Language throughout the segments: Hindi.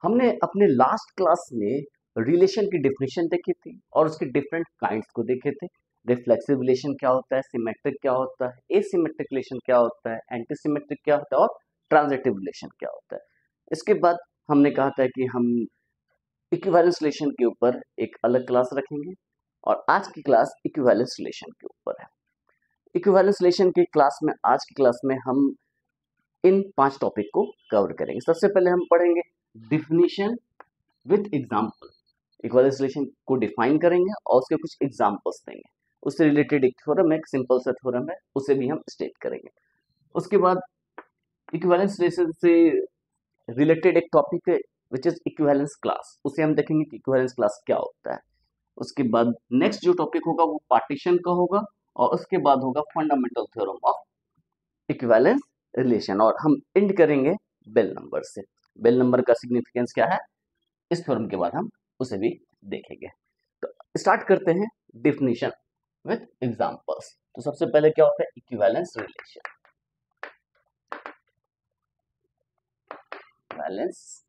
हमने अपने लास्ट क्लास में रिलेशन की डेफिनेशन देखी थी और उसके डिफरेंट काइंड्स को देखे थे। रिफ्लेक्सिव रिलेशन क्या होता है, सिमेट्रिक क्या होता है, एसिमेट्रिक रिलेशन क्या होता है, एंटीसिमेट्रिक क्या होता है और ट्रांजिटिव रिलेशन क्या होता है। इसके बाद हमने कहा था कि हम इक्विवेलेंस रिलेशन के ऊपर एक अलग क्लास रखेंगे और आज की क्लास इक्विवेलेंस रिलेशन के ऊपर है। इक्विवेलेंस रिलेशन की क्लास में आज की क्लास में हम इन 5 टॉपिक को कवर करेंगे। सबसे पहले हम पढ़ेंगे definition with example. Equivalence relation को डिफाइन करेंगे और उसके कुछ एग्जाम्पल्स देंगे। उससे रिलेटेड एक थ्योरम है, एक सिंपल सा थ्योरम है, उसे भी हम स्टेट करेंगे। उसके बाद इक्विवेलेंस रिलेशन से रिलेटेड एक टॉपिक है विच इज इक्विवेलेंस क्लास, उसे हम देखेंगे कि इक्विवेलेंस क्लास क्या होता है। उसके बाद नेक्स्ट जो टॉपिक होगा वो पार्टीशन का होगा और उसके बाद होगा fundamental theorem of equivalence relation और हम एंड करेंगे बेल नंबर से। बेल नंबर का सिग्निफिकेंस क्या है इस थ्योरम के बाद हम उसे भी देखेंगे। तो स्टार्ट करते हैं डिफिनीशन विद एग्जांपल्स। तो सबसे पहले क्या होता है इक्विवेलेंस रिलेशन। इक्विवेलेंस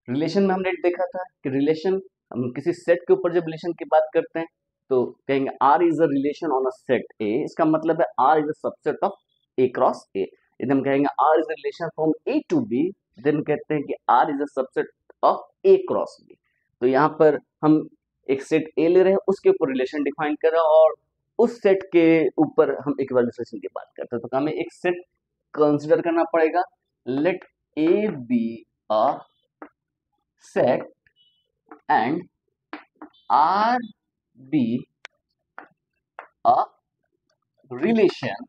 रिलेशन में हमने देखा था कि रिलेशन, हम किसी सेट के ऊपर जब रिलेशन की बात करते हैं तो कहेंगे R is a relation on a set A. इसका मतलब है R is a subset of A cross A. यदि हम कहेंगे R is a relation from A to B, then कहते हैं कि R is a subset of A cross B. तो यहाँ पर हम एक सेट ए ले रहे हैं, उसके ऊपर रिलेशन डिफाइन कर रहे हैं और उस सेट के ऊपर हम इक्विवेलेंस रिलेशन की बात करते हैं। तो हमें एक सेट कंसिडर करना पड़ेगा। Let A B a set and R be a relation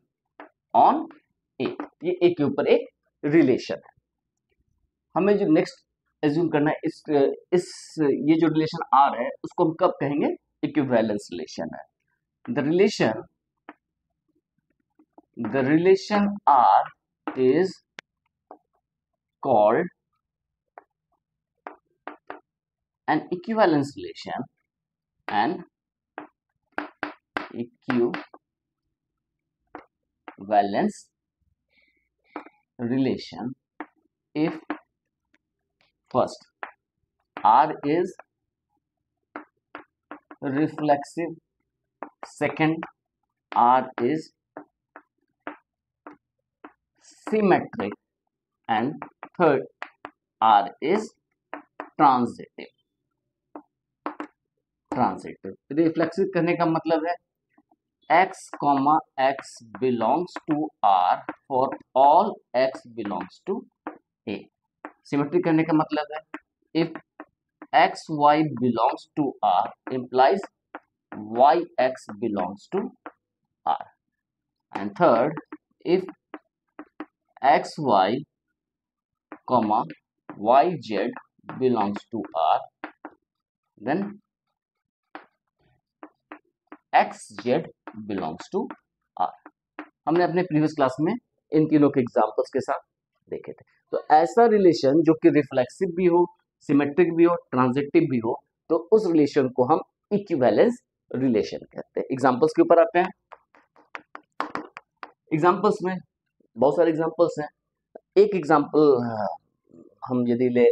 on A। ये A के ऊपर एक रिलेशन है। हमें जो नेक्स्ट एज्यूम करना है इस ये जो रिलेशन R है उसको हम कब कहेंगे इक्विवेलेंस रिलेशन है। the relation R is called an equivalence relation, an equivalence relation if first R is reflexive, second R is symmetric and third R is transitive। Reflexive करने का मतलब है x, x belongs to R for all x belongs to A। Symmetric करने का मतलब है if x y belongs to R implies y x belongs to R। and third if x y y z belongs to R then x z belongs to R. हमने अपने प्रीवियस क्लास में इन तीनों के एग्जांपल्स के साथ देखे थे। तो ऐसा रिलेशन जो कि रिफ्लेक्सिव भी हो, सिमेट्रिक भी हो, ट्रांजिटिव भी हो, तो उस रिलेशन को हम इक्विवेलेंस रिलेशन कहते हैं। एग्जांपल्स के ऊपर आते हैं। एग्जांपल्स में बहुत सारे एग्जांपल्स हैं। एक एग्जांपल हम यदि ले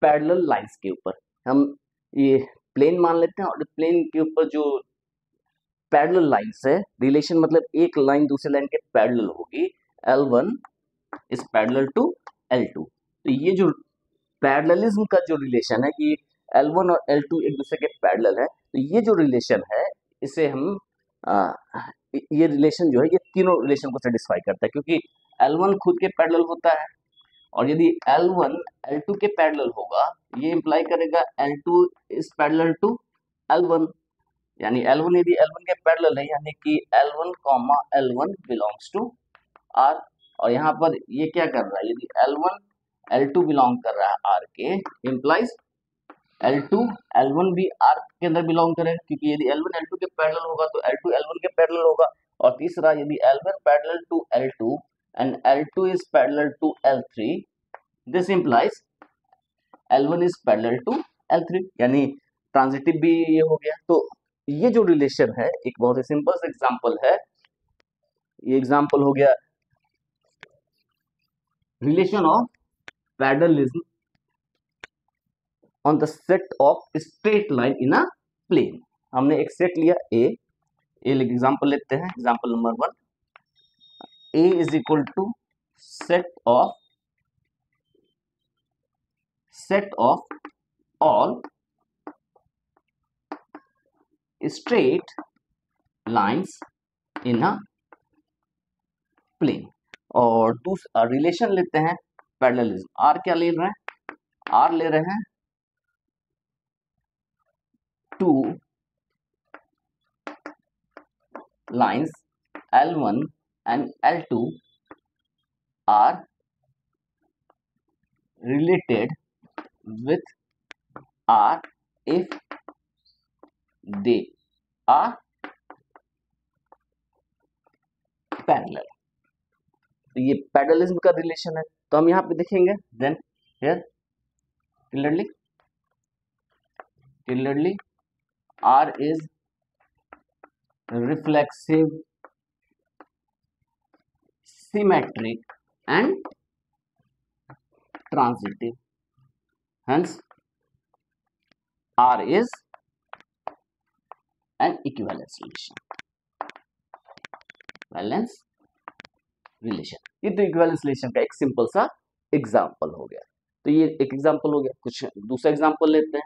पैरेलल लाइंस के ऊपर, हम ये प्लेन मान लेते हैं और प्लेन के ऊपर जो पैरेलल लाइंस है, रिलेशन मतलब एक लाइन दूसरे लाइन के पैरेलल होगी, L1 is parallel to L2। तो ये जो पैरेललिज्म का जो रिलेशन है कि L1 और L2 एक दूसरे के पैरेलल है, तो ये जो रिलेशन है इसे हम ये रिलेशन जो है ये तीनों रिलेशन को सेटिस्फाई करता है क्योंकि L1 खुद के पैरेलल होता है और यदि L1 L2 के पैरेलल होगा ये इंप्लाई करेगा L2 is parallel to L1, यानी L1 यदि L1 के पैरेलल है यानी कि L1 L1 belongs to R। और यहाँ पर ये क्या कर रहा है, यदि L1 L2 बिलोंग कर रहा है R के, इम्प्लाइज L2 L1 भी R के अंदर बिलोंग करे क्योंकि यदि L1 L2 के पैरेलल होगा तो L2 L1 के पैरेलल होगा। और तीसरा यदि L1 parallel to L2 and L2 is parallel to L3, this implies L1 is parallel to L3, यानी ट्रांजिटिव भी ये हो गया। तो ये जो रिलेशन है एक बहुत ही सिंपल सा एग्जांपल है। ये एग्जांपल हो गया relation of parallelism on the set of straight line in a plane। हमने एक सेट लिया ए एग्जाम्पल लेते हैं, example number 1, A is equal to set of all straight lines in a plane। और दूसरा रिलेशन लेते हैं पैरेललिज्म, आर क्या ले रहे हैं, आर ले रहे हैं two lines L1 and L2 are related with R if they are parallel। तो ये पैरेललिज्म का रिलेशन है, तो हम यहाँ पे देखेंगे then here clearly R is reflexive, symmetric and transitive, hence R is an equivalence relation। ये तो इक्विवेलेंस रिलेशन का एक सिंपल सा एग्जांपल हो गया। तो ये एक एग्जांपल हो गया। कुछ दूसरा एग्जांपल लेते हैं।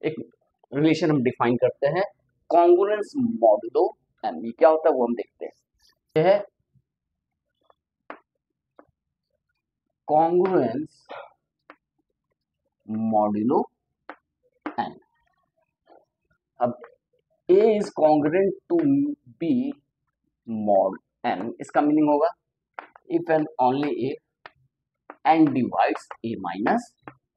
एक रिलेशन हम डिफाइन करते हैं कॉन्ग्रुएंस मॉडुलो एम। ये क्या होता है वो हम देखते हैं। यह है कॉन्ग्रुएंस मॉडुलो एन। अब A is congruent to B mod n, इसका मीनिंग होगा if and only if n divides A minus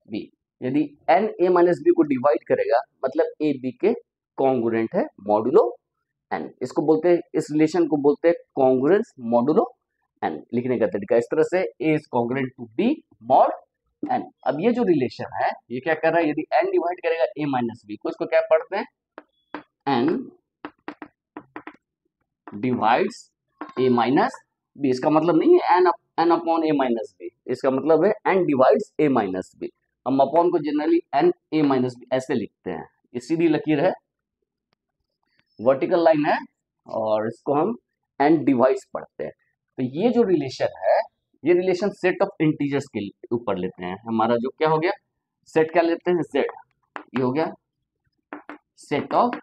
B। यदि n A minus B को डिवाइड करेगा मतलब A B के कॉन्ग्रुएंट है मॉडुलो n। इसको बोलते हैं, इस रिलेशन को बोलते हैं कॉन्ग्रुएंस मॉडुलो n। लिखने का तरीका इस तरह से A is congruent to B mod n। अब ये जो रिलेशन है ये क्या कर रहा है, यदि n डिवाइड करेगा A minus B को, इसको क्या पढ़ते हैं n divides A minus B। इसका मतलब नहीं है n upon A minus B, इसका मतलब है n divides A minus B। हम अपॉन को generally n A minus B ऐसे लिखते हैं। ये सीधी लकीर है, वर्टिकल लाइन है और इसको हम n डिवाइड्स पढ़ते हैं। तो ये जो रिलेशन है ये रिलेशन सेट ऑफ इंटीजर्स के ऊपर लेते हैं। हमारा जो क्या हो गया सेट, क्या लेते हैं सेट, ये हो गया सेट ऑफ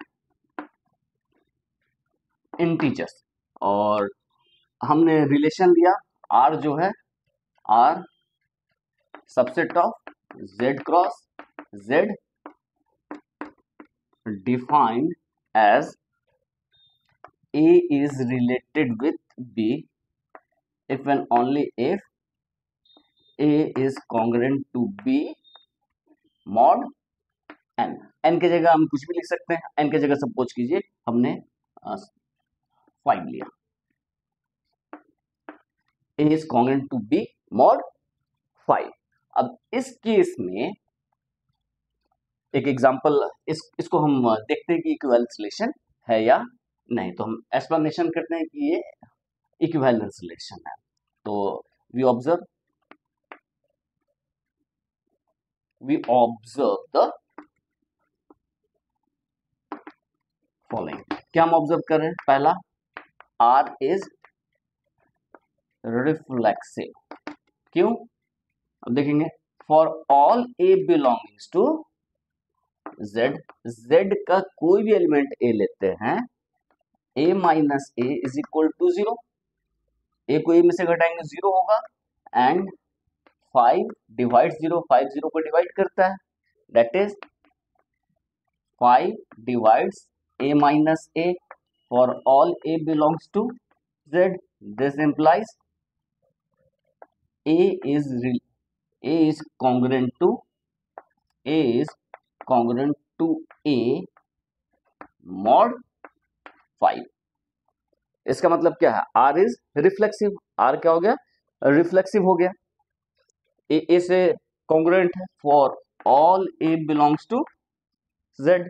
इंटीजर्स। और हमने रिलेशन लिया R जो है R subset of Z cross Z defined as A is related with B if and only if A is congruent to B mod n। n की जगह हम कुछ भी लिख सकते हैं। n की जगह सपोज कीजिए हमने 5 लिया, A is congruent to B mod 5। अब इस केस में एक एग्जांपल, इसको हम देखते हैं कि इक्विवेलेंस रिलेशन है या नहीं। तो हम एक्सप्लेनेशन करते हैं कि ये इक्विवेलेंस रिलेशन है। तो वी ऑब्जर्व द फॉलोइंग। क्या हम ऑब्जर्व कर रहे हैं, पहला R इज रिफ्लेक्सिव। क्यों, अब देखेंगे for all A belongs to Z, Z का कोई भी एलिमेंट A लेते हैं A minus A is equal to 0। A को A में से घटाएंगे 0 होगा एंड 5 डिवाइड 0, 5 0 को डिवाइड करता है, that is 5 divides A minus A for all A belongs to Z। This implies A is congruent to A mod 5। इसका मतलब क्या है, R is रिफ्लेक्सिव। R क्या हो गया, रिफ्लेक्सिव हो गया। A से कॉन्ग्रुएंट है for all A belongs to Z।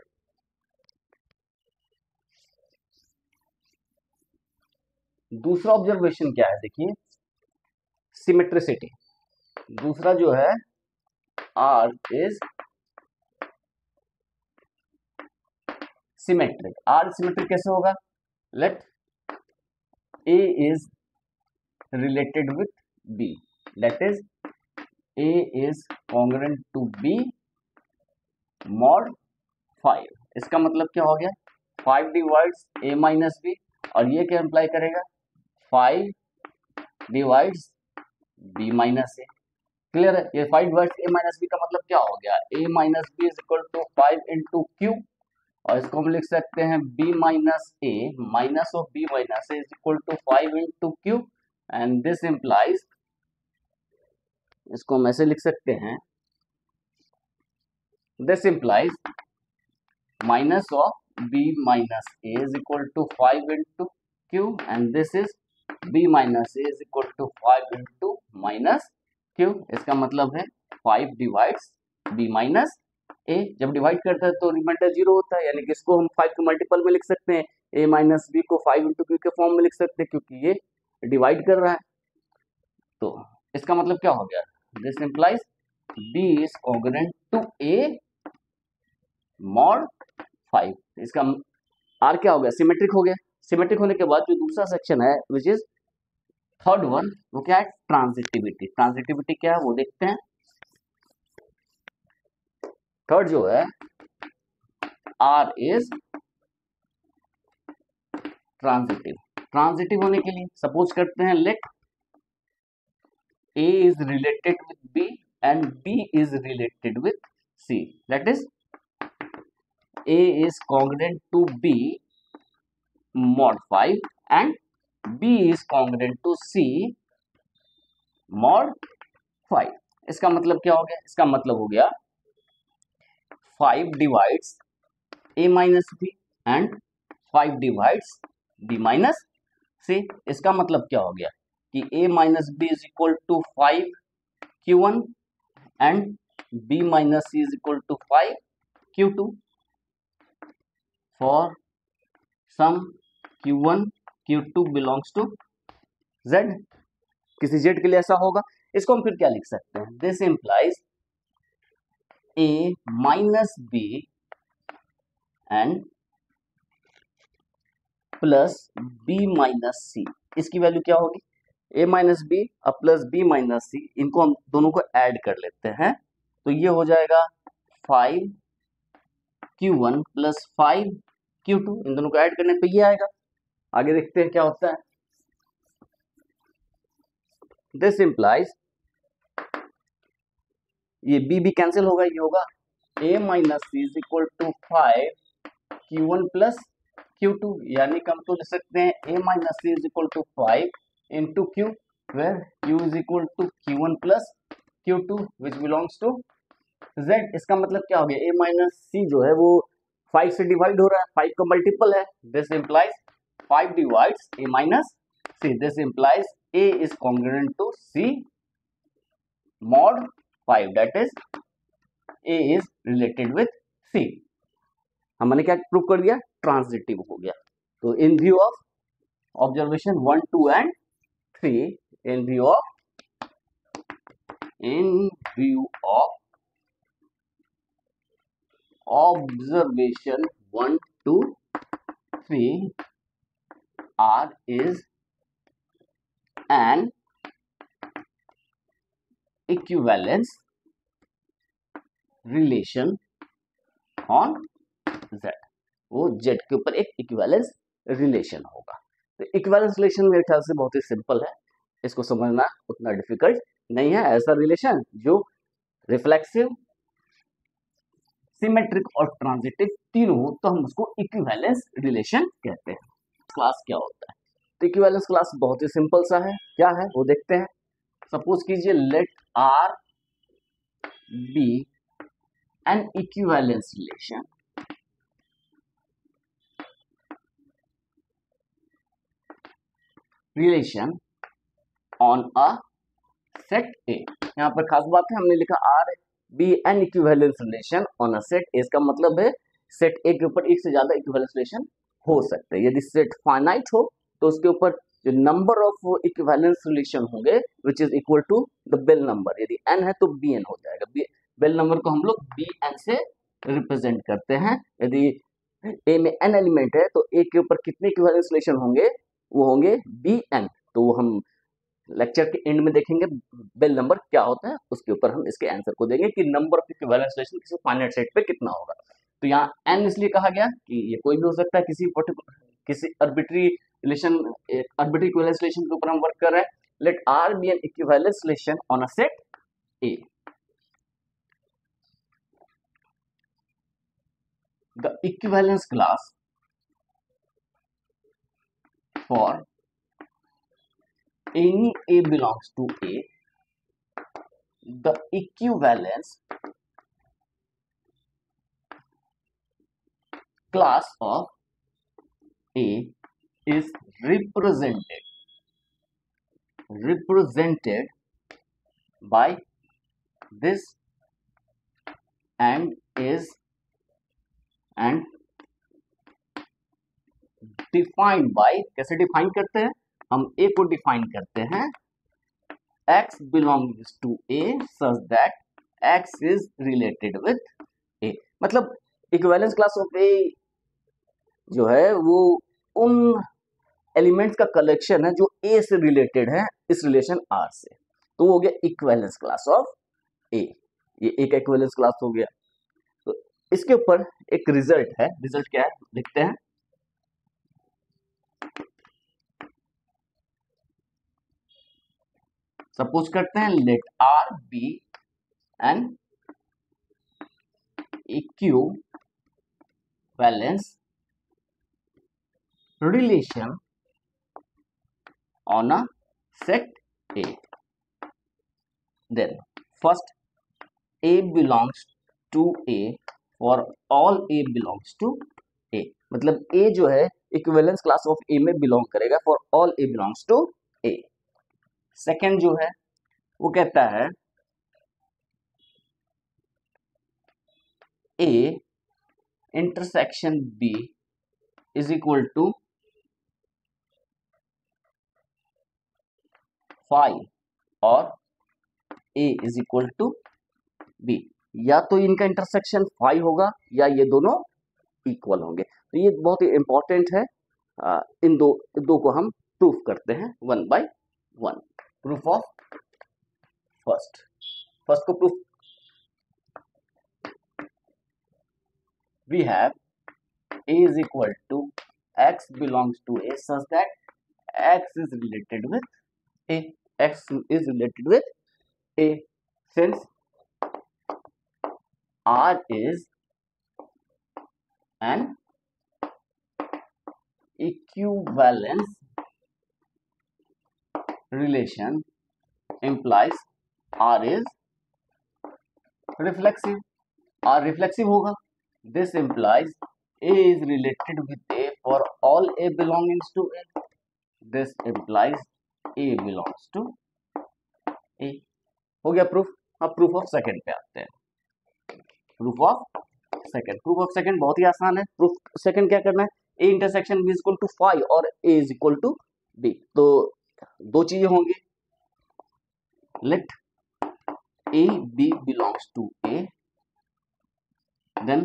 दूसरा ऑब्जर्वेशन क्या है, देखिए सिमेट्रिसिटी, दूसरा जो है R is symmetric. R symmetric कैसे होगा? Let A is related with B, that is A is congruent to B mod 5। इसका मतलब क्या हो गया? 5 डिवाइड्स A माइनस B, और ये क्या इंप्लाई करेगा? 5 divides B minus A। Clear है? ये 5 डिवाइड्स A माइनस B का मतलब क्या हो गया? A minus B is equal to 5 into Q, और इसको हम लिख सकते हैं B minus A minus of B minus A is equal to 5 into Q, and this implies, इसको हम ऐसे लिख सकते हैं, this implies minus of B minus A is equal to 5 into Q, and this is B minus A is equal to 5 into minus Q। इसका मतलब है 5 डिवाइड्स B माइनस A। जब डिवाइड करता है तो रिमाइंडर 0 होता है, यानी कि इसको हम 5 के मल्टीपल में लिख सकते हैं, A माइनस B को 5 इंटू Q के फॉर्म में लिख सकते हैं, क्योंकि ये डिवाइड कर रहा है। तो इसका मतलब क्या हो गया? This implies B is congruent to A mod 5। इसका R क्या हो गया? सिमेट्रिक हो गया। सिमेट्रिक होने के बाद जो दूसरा सेक्शन है विच इज थर्ड वन, वो क्या है? ट्रांजिटिविटी। ट्रांजिटिविटी क्या है वो देखते हैं। थर्ड जो है R इज ट्रांजिटिव। ट्रांजिटिव होने के लिए सपोज करते हैं late A is related with B and B is related with C, that is A is congruent to B mod 5 and B is congruent to C mod 5। इसका मतलब क्या हो गया? इसका मतलब हो गया 5 divides A minus B and 5 divides B minus C। इसका मतलब क्या हो गया कि A minus B is equal to 5 Q1 and B minus C is equal to 5 Q2 for some Q1 Q2 belongs to Z। किसी Z के लिए ऐसा होगा। इसको हम फिर क्या लिख सकते हैं? This implies A minus B and plus B minus C, इसकी वैल्यू क्या होगी? A माइनस बी और प्लस B माइनस C, इनको हम दोनों को ऐड कर लेते हैं, तो ये हो जाएगा 5 Q1 प्लस 5 Q2। इन दोनों को ऐड करने पे ये आएगा। आगे देखते हैं क्या होता है। दिस इंप्लाइज ये B कैंसिल होगा, ये होगा A minus C is equal to 5 Q1 plus Q2, यानी कि हम तो लिख सकते हैं A minus C is equal to 5 into Q, where Q is equal to Q1 plus Q2 which belongs to Z। इसका मतलब क्या हो गया? A minus C जो है वो 5 से डिवाइड हो रहा है, 5 का मल्टीपल है। This implies 5 divides A minus C। This implies A is congruent to C mod 5, that is A is related with C। हमने क्या प्रूव कर दिया? ट्रांजिटिव हो गया। तो in view of observation 1, 2 and 3, in view of observation 1, 2, 3, R is an equivalence relation on Z। वो Z के ऊपर एक इक्विवेलेंस रिलेशन होगा। तो इक्विवेलेंस रिलेशन मेरे ख्याल से बहुत ही सिंपल है, इसको समझना उतना डिफिकल्ट नहीं है। ऐसा रिलेशन जो रिफ्लेक्सिव, सिमेट्रिक और ट्रांजिटिव तीनों हो तो हम उसको इक्विवेलेंस रिलेशन कहते हैं। क्लास क्या होता है? तो इक्विवेलेंस क्लास बहुत ही सिंपल सा है। क्या है वो देखते हैं। सपोज कीजिए let R be an equivalence relation on a set A. यहाँ पर खास बात है, हमने लिखा R be an equivalence relation on a set A. इसका मतलब है सेट ए के ऊपर एक से ज्यादा इक्विवेलेंस रिलेशन हो सकते हैं। यदि सेट फाइनाइट हो तो उसके ऊपर जो नंबर ऑफ इक्विवेलेंस रिलेशन होंगे which is equal to the Bell number, यदि n है तो bn हो जाएगा। बेल नंबर को हम लोग bn से रिप्रेजेंट करते हैं। यदि a में n एलिमेंट है तो a के ऊपर कितने इक्विवेलेंस रिलेशन होंगे, वो होंगे bn। तो वो हम लेक्चर के एंड में देखेंगे बेल नंबर क्या होता है, उसके ऊपर हम इसके आंसर को देंगे कि नंबर ऑफ इक्विवेलेंस रिलेशन किसी फाइनाइट सेट पे कितना होगा। तो यहाँ n इसलिए कहा गया कि ये कोई भी हो सकता है, किसी पर्टिकुलर किसी arbitrary relation, arbitrary equivalence relation के ऊपर हम वर्क कर रहे हैं। Let R be an equivalence relation on a set A। The equivalence class for any A belongs to A, the equivalence class of A is represented by this and is and defined by, कैसे डिफाइन करते हैं हम, ए को डिफाइन करते हैं x belongs to A such that x is related with A। मतलब इक्विवेलेंस क्लास ऑफ A जो है वो उन एलिमेंट्स का कलेक्शन है जो A से रिलेटेड है इस रिलेशन R से। तो वो हो गया इक्विवेलेंस क्लास ऑफ A, ये एक इक्विवेलेंस क्लास हो गया। तो इसके ऊपर एक रिजल्ट है, रिजल्ट क्या है लिखते हैं। सपोज करते हैं let R be an equivalence relation on a set A, then first A belongs to A for all A belongs to A। मतलब A जो है इक्विवेलेंस क्लास ऑफ A में बिलोंग करेगा for all A belongs to A। Second जो है वो कहता है A intersection B is equal to 5 और A is equal to B। या तो इनका इंटरसेक्शन 5 होगा या ये दोनों इक्वल होंगे। तो ये बहुत ही इंपॉर्टेंट है। इन दो को हम प्रूफ करते हैं one by one. Proof of first को proof, we have A is equal to x belongs to A such that x is related with A, x is related with A since R is an equivalence relation implies R is reflexive। R reflexive होगा, this implies A is related with A for all A belongs to A, this implies A belongs to A। हो गया प्रूफ। अब प्रूफ ऑफ सेकंड पे आते हैं। प्रूफ ऑफ सेकंड बहुत ही आसान है। प्रूफ सेकंड क्या करना है, A intersection B is equal to 5 और A is equal to B। तो दो चीजें होंगी, let A B belongs to A, then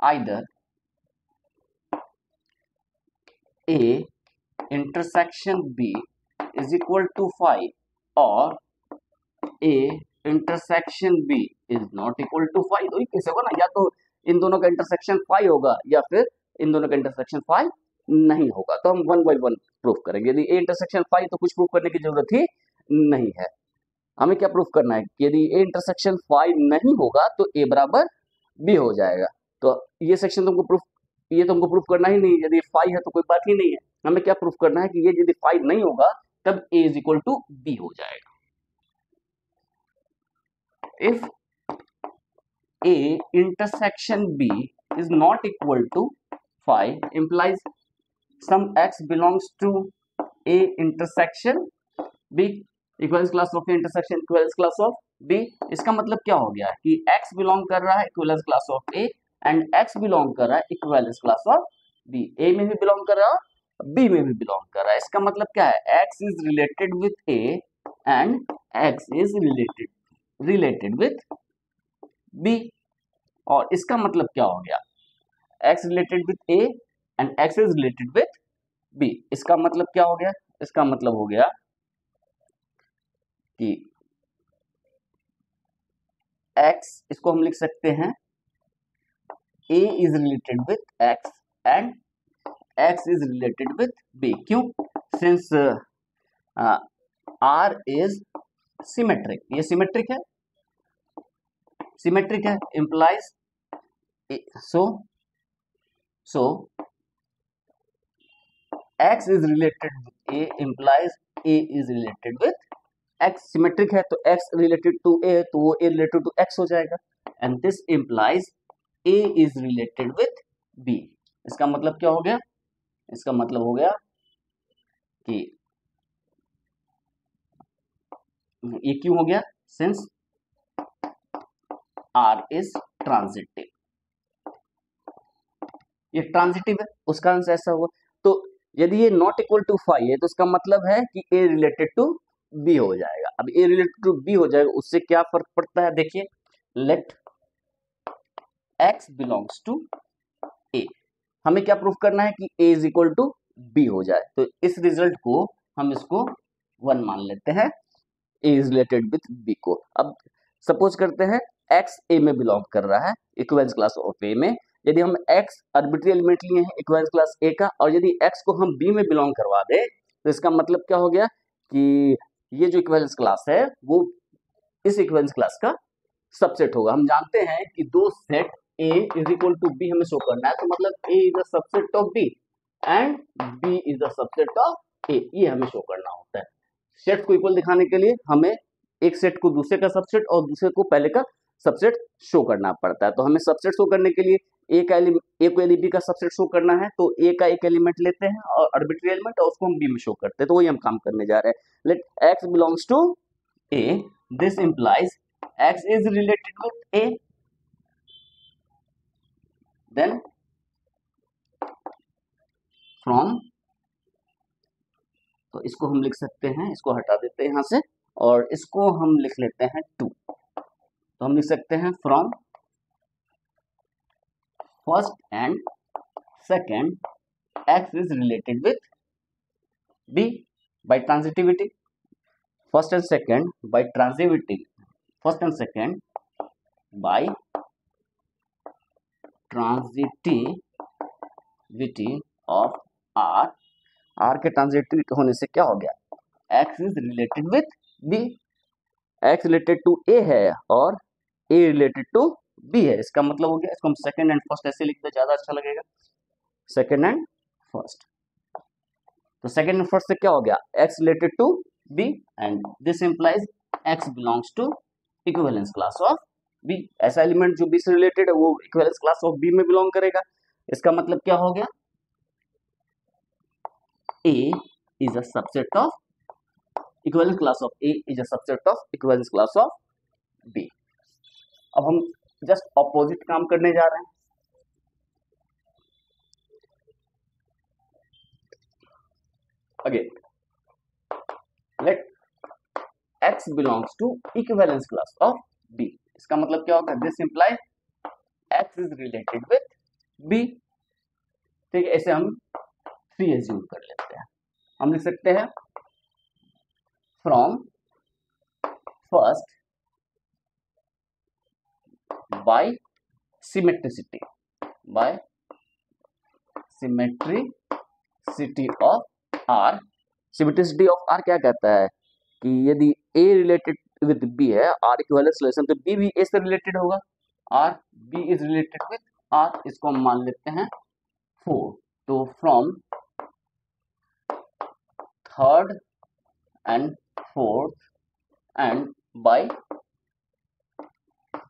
either A intersection B is equal to 5 or A intersection B is not equal to 5। तो ये कैसे होगा ना, या तो इन दोनों का इंटरसेक्शन 5 होगा या फिर इन दोनों का इंटरसेक्शन 5 नहीं होगा। तो हम वन बाय वन प्रूफ करेंगे। यदि A इंटरसेक्शन 5 तो कुछ प्रूफ करने की जरूरत ही नहीं है। हमें क्या प्रूफ करना है, यदि A इंटरसेक्शन 5 नहीं होगा तो A बराबर B हो जाएगा। तो ये सेक्शन तुमको प्रूफ, ये तुमको प्रूफ करना ही नहीं, यदि 5 है तो कोई बात ही नहीं है। हमें क्या प्रूफ करना है कि ये यदि 5 नहीं होगा तब A is equal to B हो जाएगा। If A intersection B is not equal to 5 implies some x belongs to A intersection B, equivalence class of A intersection equivalence class of B। इसका मतलब क्या हो गया कि x बिलोंग कर रहा है equivalence class of A and x belong कर रहा है equivalence class of B। A में भी बिलोंग कर रहा है, बी में भी बिलोंग कर रहा है। इसका मतलब क्या है, x is related with a and x is related with b. और इसका मतलब क्या हो गया, x related with a and x is related with b. इसका मतलब क्या हो गया, इसका मतलब हो गया कि x, इसको हम लिख सकते हैं a is related with x and x is related with b। क्यों, सिंस r इज सिमेट्रिक, ये सिमेट्रिक है, सिमेट्रिक है implies so x is related with a implies a is related with x। Symmetric है तो x रिलेटेड टू a, तो वो a रिलेटेड टू x हो जाएगा, and this implies a is related with b। इसका मतलब क्या हो गया, इसका मतलब हो गया कि ये क्यों हो गया, सिंस r इज ट्रांजिटिव, ये ट्रांजिटिव है, उसका आंसर ऐसा हुआ। तो यदि ये नॉट इक्वल टू 5 है तो इसका मतलब है कि a रिलेटेड टू b हो जाएगा। अब a रिलेटेड टू b हो जाएगा, उससे क्या फर्क पड़ता है, देखिए, let x belongs to a, हमें क्या प्रूफ करना है कि a is equal to b हो जाए। तो इस रिजल्ट को हम इसको 1 मान लेते हैं, a is related with b को। अब सपोज करते हैं x a में बिलोंग कर रहा है, इक्विवेलेंस क्लास ऑफ a में। यदि हम x आर्बिट्री एलिमेंट लिए हैं इक्विवेलेंस क्लास a का, और यदि x को हम b में बिलोंग करवा दें, तो इसका मतलब क्या हो गया कि ये जो इक्विवेलेंस क्लास है वो इस इक्विवेलेंस क्लास का सबसेट होगा। हम जानते हैं कि दो set a is equal to b हमें शो करना है, तो मतलब a is a subset of b and b is a subset of a, ये हमें शो करना होता है। सेट को इक्वल दिखाने के लिए हमें एक सेट को दूसरे का सबसेट और दूसरे को पहले का सबसेट शो करना पड़ता है। तो हमें सबसेट शो करने के लिए ए को यदि बी का सबसेट शो करना है तो ए का एक एलिमेंट लेते हैं और आर्बिट्री एलिमेंट, और उसको हम बी में शो करते हैं। तो वही हम काम करने जा रहे हैं। Let x belongs to a, this implies x is related with a, then from, तो इसको हम लिख सकते हैं, इसको हटा देते हैं यहां से और इसको हम लिख लेते हैं 2। तो हम लिख सकते हैं from first and second x is related with b by transitivity, first and second by transitivity, first and second by transitivity of r, r के ट्रांजिटिविटी होने से क्या हो गया, x is related with b, x related to a है और a रिलेटेड टू b है। इसका मतलब हो गया, इसको हम सेकेंड एंड फर्स्ट ऐसे लिखते ज्यादा अच्छा लगेगा, सेकेंड एंड फर्स्ट। तो सेकेंड एंड फर्स्ट से क्या हो गया, x related to b and this implies x belongs to equivalence class of b। ऐसा एलिमेंट जो b से रिलेटेड है वो इक्विवेलेंस क्लास ऑफ b में बिलोंग करेगा। इसका मतलब क्या हो गया, a is a subset of equivalence class of a is a subset of equivalence class of b। अब हम जस्ट ऑपोजिट काम करने जा रहे हैं। Again let x belongs to equivalence class of b। इसका मतलब क्या होगा, this implies x is related with b। ठीक है, ऐसे हम 3 एज्यूम कर लेते हैं। हम लिख सकते हैं from first by symmetricity, by symmetricity of r। Symmetricity of r क्या कहता है कि यदि a रिलेटेड विद b है, r इक्विवेलेंस रिलेशन, तो b भी a से रिलेटेड होगा, r b is related with r। इसको हम मान लेते हैं 4। तो from third and fourth and by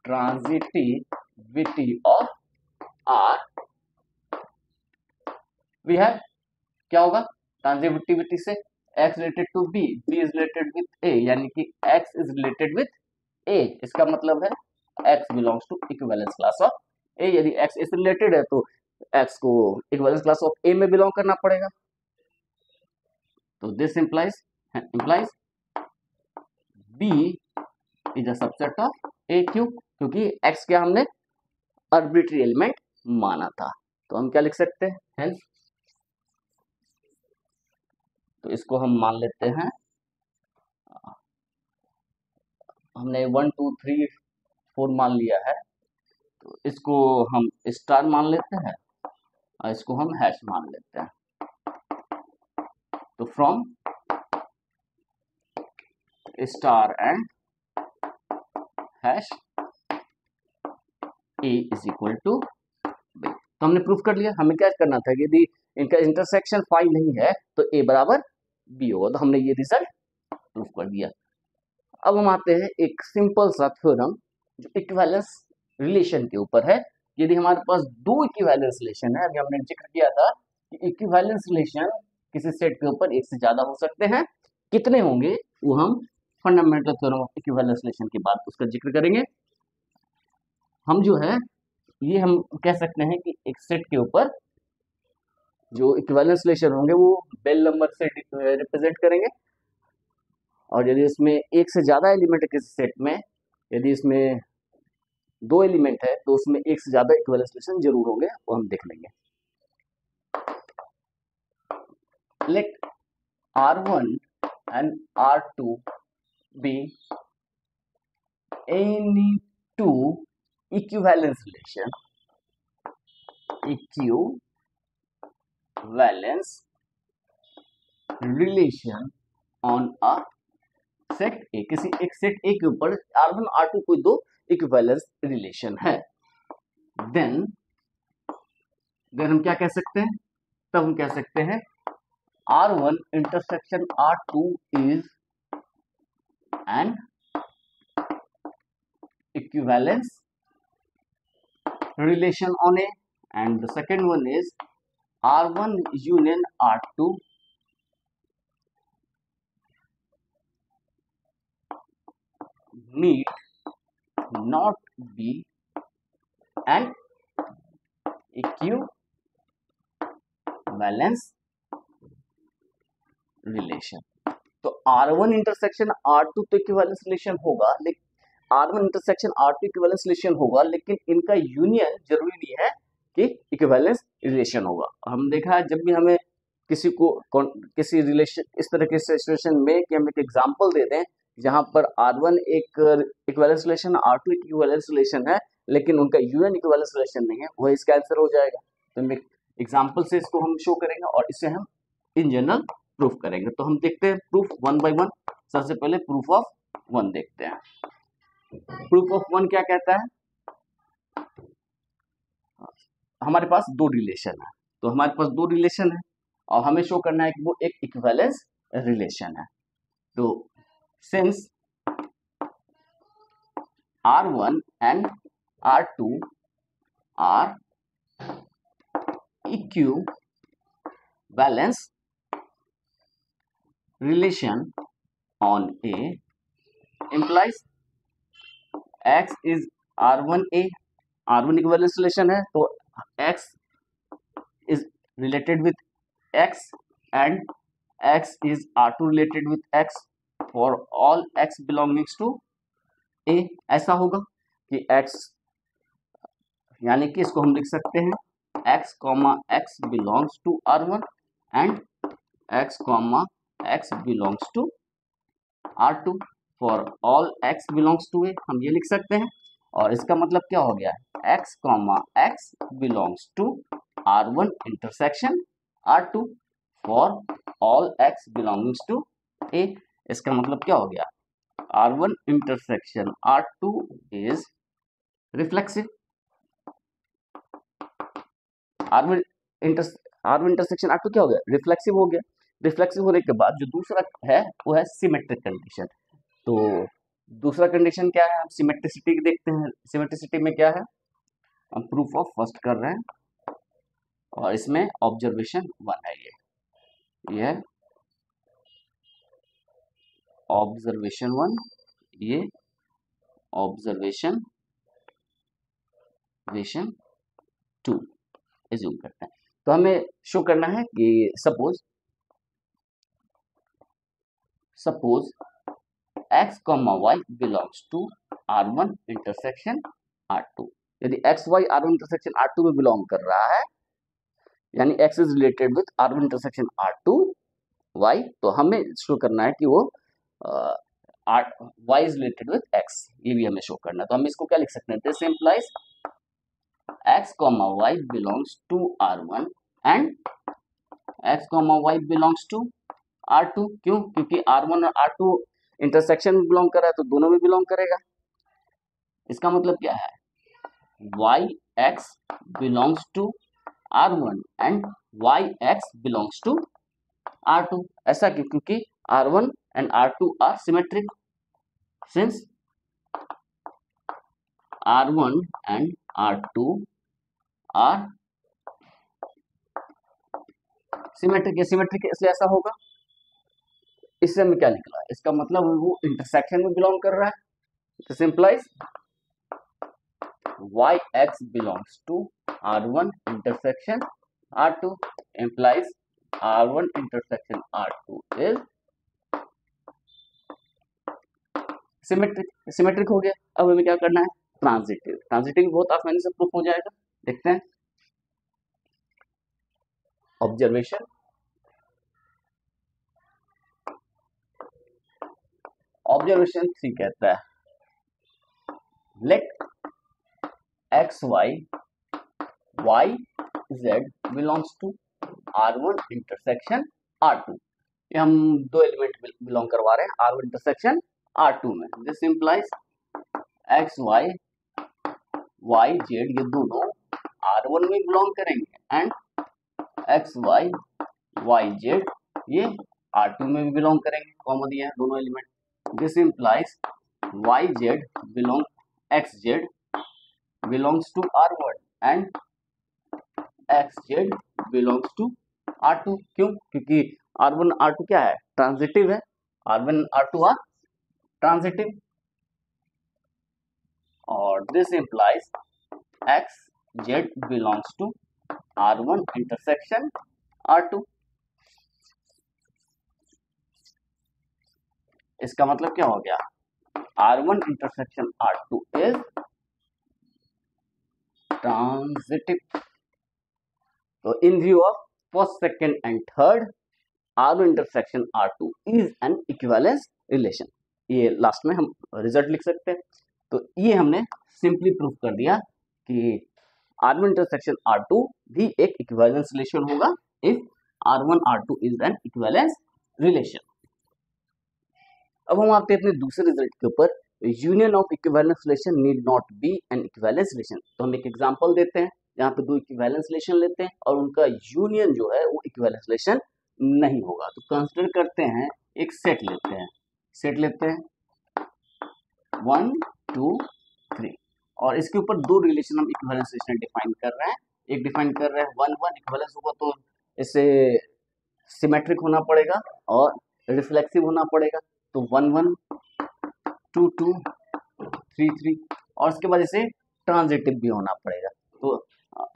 transitivity of r we have, क्या होगा, ट्रांजिटिविटी से x related to b, b is related with a, यानी कि x is related with a। इसका मतलब है x belongs to equivalence class of a। यदि x इस रिलेटेड है तो x को इक्विवेलेंस क्लास ऑफ a में बिलोंग करना पड़ेगा। तो this implies B is a subset of AQ, क्योंकि X क्या हमने आर्बिट्री एलिमेंट माना था। तो हम क्या लिख सकते हैं, हेंस तो इसको हम मान लेते हैं, हमने 1 2 3 4 मान लिया है, तो इसको हम स्टार मान लेते हैं और इसको हम हैश मान लेते हैं। तो from star and hash A is equal to B। तो हमने प्रूफ कर लिया। हमें क्या करना था, यदि इनका इंटरसेक्शन 5 नहीं है तो A बराबर B होगा। तो हमने ये रिजल्ट प्रूफ कर दिया। अब हम आते हैं एक सिंपल सा थ्योरम जो इक्विवेलेंस रिलेशन के ऊपर है। यदि हमारे पास दो इक्विवेलेंस रिलेशन है, अभी हमने जिक्र किया था कि इक्विवेलेंस रिलेशन किसी सेट के ऊपर एक से ज्यादा हो सकते हैं, कितने होंगे वो हम fundamental theorem of equivalence relation के बाद उसका जिक्र करेंगे। हम जो है ये हम कह सकते हैं कि एक सेट के ऊपर जो इक्विवेलेंस रिलेशन होंगे वो बेल नंबर से रिप्रेजेंट करेंगे, और यदि इसमें एक से ज्यादा एलिमेंट है किसी सेट में, यदि इसमें दो एलिमेंट है तो उसमें एक से ज्यादा इक्विवेलेंस रिलेशन जरूर होंगे, वो हम देख लेंगे। Let R1 and R2 be any two equivalence relation on a set ए, किसी एक सेट ए के ऊपर R1 R2 कोई दो इक्विवेलेंस रिलेशन है, देन हम क्या कह सकते हैं, तब हम कह सकते हैं R1 intersection R2 is N equivalence relation on A, and the second one is R1 union R2 need not be an equivalence relation। तो R1 इंटरसेक्शन R2 तो इक्विवेलेंस रिलेशन होगा, लेकिन R1 intersection R2 equivalence relation होगा, लेकिन इनका यूनियन जरूरी नहीं है कि इक्विवेलेंस रिलेशन होगा। हम देखा है जब भी हमें किसी को किसी रिलेशन इस तरह के सिचुएशन में कि हम एक एग्जांपल दे दें जहां पर R1 एक इक्विवेलेंस रिलेशन R2 एक इक्विवेलेंस रिलेशन है, लेकिन उनका यूनियन इक्विवेलेंस रिलेशन नहीं है, वह इसका आंसर हो जाएगा। तो हम एक एग्जांपल से इसको हम शो करेंगे और इसे हम इन जनरल प्रूफ करेंगे। तो हम देखते हैं प्रूफ वन बाय वन। सबसे पहले प्रूफ ऑफ वन देखते हैं। प्रूफ ऑफ वन क्या कहता है, हमारे पास दो रिलेशन है, तो हमारे पास दो रिलेशन है और हमें शो करना है कि वो एक इक्विवेलेंस रिलेशन है। तो since R1 and R2 are equivalence relation on A implies X is R1A, R1 equivalence relation है तो X is related with X and X is R2 related with X for all X belongs to A। ऐसा होगा कि X यानी कि इसको हम लिख सकते हैं X, X belongs to R1 and X, X belongs to R2 for all X belongs to A। हम ये लिख सकते हैं और इसका मतलब क्या हो गया, X, X belongs to R1 intersection R2 for all X belongs to A। इसका मतलब क्या हो गया, R1 intersection R2 is reflexive। R1 intersection R2 क्या हो गया, रिफ्लेक्सिव हो गया। रिफ्लेक्सिव होने के बाद जो दूसरा है वो है सिमेट्रिक कंडीशन। तो दूसरा कंडीशन क्या है, हम सिमेट्रिसिटी देखते हैं। सिमेट्रिसिटी में क्या है, हम प्रूफ ऑफ फर्स्ट कर रहे हैं और इसमें ऑब्जर्वेशन वन है, ये है ऑब्जर्वेशन वन, ये ऑब्जर्वेशन टू एज्यूम करते हैं। तो हमें शो करना है कि suppose suppose x, y belongs to R1 intersection R2। यदि x, y R1 intersection R2 में बिलोंग कर रहा है, यानी x is related with R1 intersection R2 y, तो हमें शो करना है कि वो y is related with x, ये भी हमें शो करना है। तो हम इसको क्या लिख सकते हैं, this implies x, y belongs to R1 and x, y belongs to R2। क्यों? क्योंकि R1 और R2 इंटरसेक्शन में बिलोंग कर रहा है, तो दोनों में बिलोंग करेगा। इसका मतलब क्या है, yx belongs to R1 and yx belongs to R2। ऐसा क्यों? क्योंकि R1 and R2 are symmetric, since R1 and R2 are symmetric. ये सिमेट्रिक इसलिए ऐसा होगा। इससे हमें क्या निकला, इसका मतलब वो इंटरसेक्शन में बिलोंग कर रहा है। This implies yx belongs to R1 intersection R2 implies R1 intersection R2 is symmetric. Symmetric हो गया। अब हमें क्या करना है, ट्रांजिटिव। ट्रांजिटिव बहुत आसानी से प्रूफ हो जाएगा। देखते हैं, ऑब्जर्वेशन, ऑब्जर्वेशन 3 कहता है let x y y z belongs to R1 intersection R2। ये हम दो एलिमेंट बिलोंग करवा रहे हैं R1 इंटरसेक्शन R2 में। This implies x y y z ये दोनों R1 में बिलोंग करेंगे and x y y z ये R2 में भी बिलोंग करेंगे, कॉमन दिया है दोनों element. This implies y z belong x z belongs to R1 and xz belongs to R2। क्यों? क्योंकि R1 R2 क्या है, ट्रांजिटिव है। R1 R2 आर ट्रांजिटिव, और this implies xz belongs to R1 intersection R2। इसका मतलब क्या हो गया, R1 intersection R2 is transitive. तो in view of first, second and third, R1 intersection R2 is an equivalence relation. ये लास्ट में हम रिजल्ट लिख सकते हैं। तो ये हमने सिंपली प्रूफ कर दिया कि R1 इंटरसेक्शन R2 भी एक इक्विवेलेंस रिलेशन होगा if R1 R2 is an equivalence relation. अब हम आते हैं अपने दूसरे रिजल्ट के ऊपर, union of equivalence relation need not be an equivalence relation. तो हम एक एग्जांपल देते हैं जहाँ पे दो इक्विवेलेंस रिलेशन लेते हैं और उनका यूनियन जो है वो इक्विवेलेंस रिलेशन नहीं होगा। तो कंसिडर करते हैं, एक सेट लेते हैं, सेट लेते हैं 1 2 3, और इसके ऊपर दो रिलेशन हम इक्विवेलेंस रिलेशन डिफाइन कर रहे हैं। एक डिफाइन कर रहे हैं 1 1 इक्विवेलेंस होगा तो इसे सिमेट्रिक होना पड़ेगा और रिफ्लेक्सिव होना पड़ेगा। तो 1 1 2 2 3 3, और उसके बाद इसे ट्रांजिटिव भी होना पड़ेगा। तो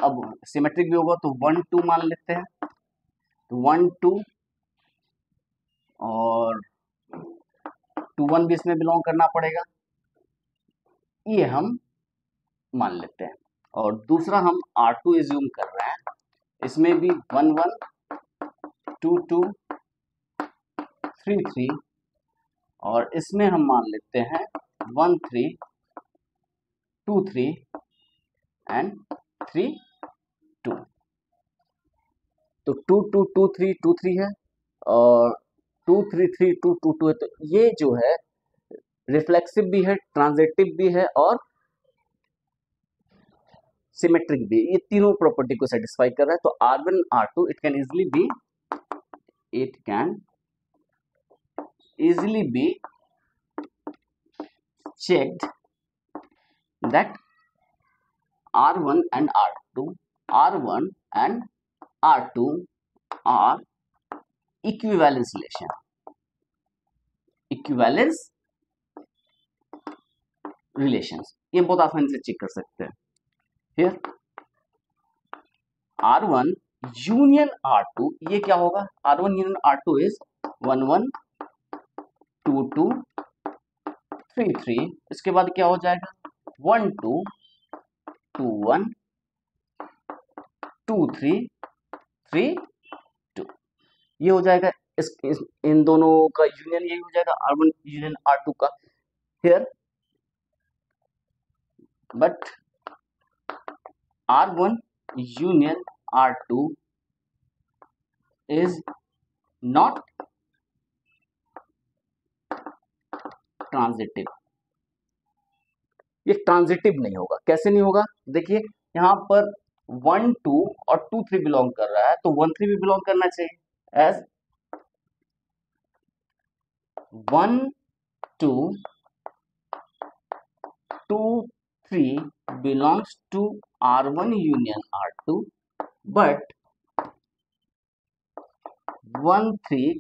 अब सिमेट्रिक भी होगा तो 1 2 मान लेते हैं, तो 1 2 और 2 1 भी इसमें बिलोंग करना पड़ेगा, ये हम मान लेते हैं। और दूसरा हम R2 एज्यूम कर रहे हैं, इसमें भी 1 1 2 2 3 3, और इसमें हम मान लेते हैं 1 3 2 3 एंड 3 2। तो 2 2 2 3 2 3 है और 2 3 3 2 2 2 है। तो ये जो है रिफ्लेक्सिव भी है, ट्रांजिटिव भी है और सिमेट्रिक भी, ये तीनों प्रॉपर्टी को सेटिस्फाई कर रहा है। तो R1 R2 it can easily be checked that R1 and R2 are equivalence relation, equivalence relations। ये बहुत आसानी से चेक कर सकते हैं। Here R1 यूनियन R2, ये क्या होगा, R1 यूनियन R2 इज 1 1 2 2 3 3, इसके बाद क्या हो जाएगा 1 2 2 1 2 3 3 2, ये हो जाएगा इन दोनों का यूनियन, यही हो जाएगा R1 यूनियन R2 का here. But R1 union R2 is not transitive, ये ट्रांजिटिव नहीं होगा। कैसे नहीं होगा, देखिए यहाँ पर 1 2 और 2 3 बिलोंग कर रहा है, तो 1 3 भी बिलोंग करना चाहिए, as 1 2 2 3 belongs to R1 union R2, but 1 3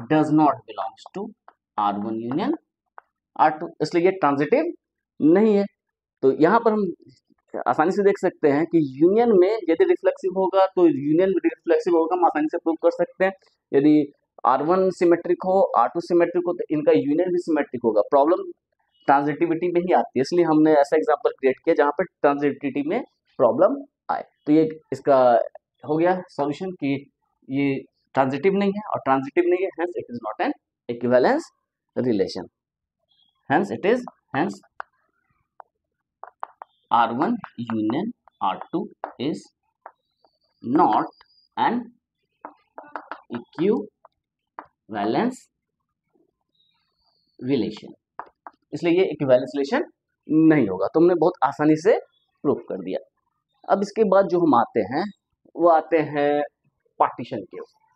does not belongs to R1 union R2, इसलिए ये ट्रांजिटिव नहीं है। तो यहाँ पर हम आसानी से देख सकते हैं कि यूनियन में यदि रिफ्लेक्सिव होगा तो यूनियन रिफ्लेक्सिव होगा, हम आसानी से प्रूव कर सकते हैं। यदि R1 सिमेट्रिक हो, R2 सिमेट्रिक हो, तो इनका यूनियन भी सिमेट्रिक होगा। प्रॉब्लम ट्रांजिटिविटी में ही आती है, इसलिए हमने ऐसा एग्जांपल क्रिएट किया जहां पर ट्रांजिटिविटी में प्रॉब्लम आए। तो ये इसका हो गया सॉल्यूशन कि ये ट्रांजिटिव नहीं है और ट्रांजिटिव नहीं है, hence it is not an equivalence relation, hence it is hence R1 union R2 is not an equivalence relation, इसलिए ये इक्विवेलेंस रिलेशन नहीं होगा। तो हमने बहुत आसानी से प्रूफ कर दिया। अब इसके बाद जो हम आते हैं वो आते हैं पार्टीशन के ऊपर।